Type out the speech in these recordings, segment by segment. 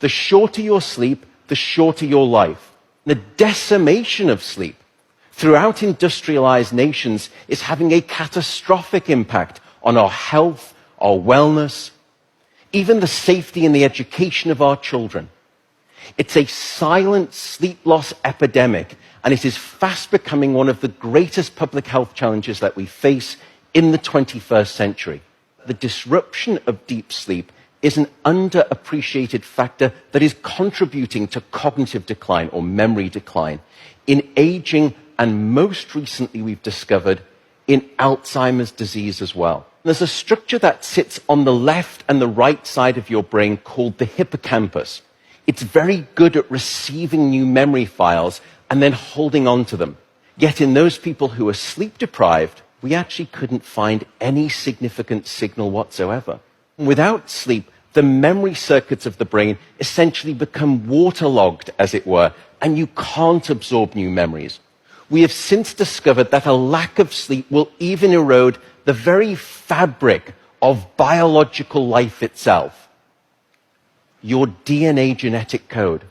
The shorter your sleep, the shorter your life. The decimation of sleep throughout industrialized nations is having a catastrophic impact on our health, our wellness, even the safety and the education of our children. It's a silent sleep loss epidemic, and it is fast becoming one of the greatest public health challenges that we face in the 21st century. The disruption of deep sleep is an underappreciated factor that is contributing to cognitive decline or memory decline in aging, and most recently we've discovered in Alzheimer's disease as well. There's a structure that sits on the left and the right side of your brain called the hippocampus. It's very good at receiving new memory files and then holding on to them. Yet in those people who are sleep deprived, we actually couldn't find any significant signal whatsoever. Without sleep, the memory circuits of the brain essentially become waterlogged, as it were, and you can't absorb new memories. We have since discovered that a lack of sleep will even erode the very fabric of biological life itself, your DNA genetic code.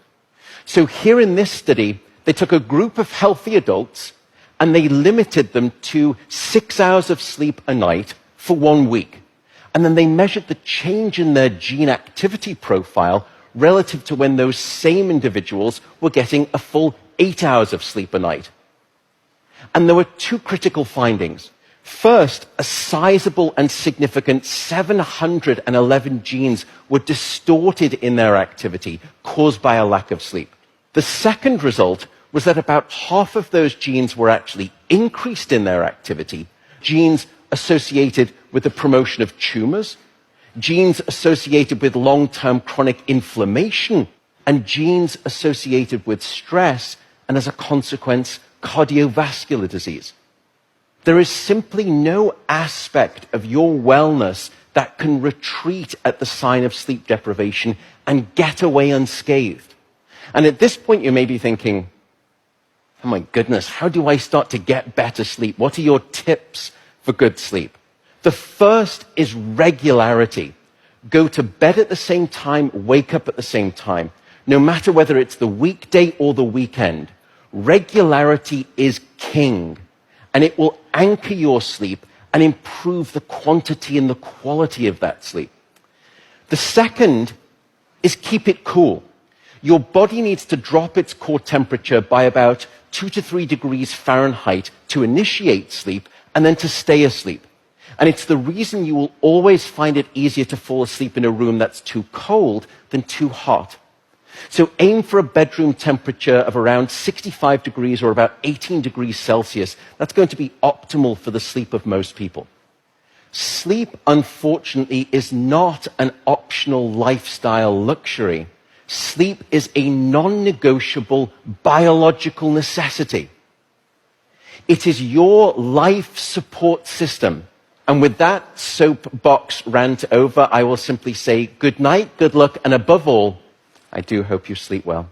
So here in this study, they took a group of healthy adults and they limited them to 6 hours of sleep a night for 1 week. And then they measured the change in their gene activity profile relative to when those same individuals were getting a full 8 hours of sleep a night. And there were two critical findings. First, a sizable and significant 711 genes were distorted in their activity, caused by a lack of sleep. The second result was that about half of those genes were actually increased in their activity, genes associated with the promotion of tumors, genes associated with long-term chronic inflammation, and genes associated with stress, and as a consequence, cardiovascular disease. There is simply no aspect of your wellness that can retreat at the sign of sleep deprivation and get away unscathed. And at this point, you may be thinking, oh my goodness, how do I start to get better sleep? What are your tips for good sleep? The first is regularity. Go to bed at the same time, wake up at the same time. No matter whether it's the weekday or the weekend, regularity is king. And it will anchor your sleep and improve the quantity and the quality of that sleep. The second is keep it cool. Your body needs to drop its core temperature by about 2 to 3 degrees Fahrenheit to initiate sleep and then to stay asleep. And it's the reason you will always find it easier to fall asleep in a room that's too cold than too hot. So aim for a bedroom temperature of around 65 degrees or about 18 degrees Celsius. That's going to be optimal for the sleep of most people. Sleep, unfortunately, is not an optional lifestyle luxury. Sleep is a non-negotiable biological necessity. It is your life support system. And with that soapbox rant over, I will simply say good night, good luck, and above all, I do hope you sleep well.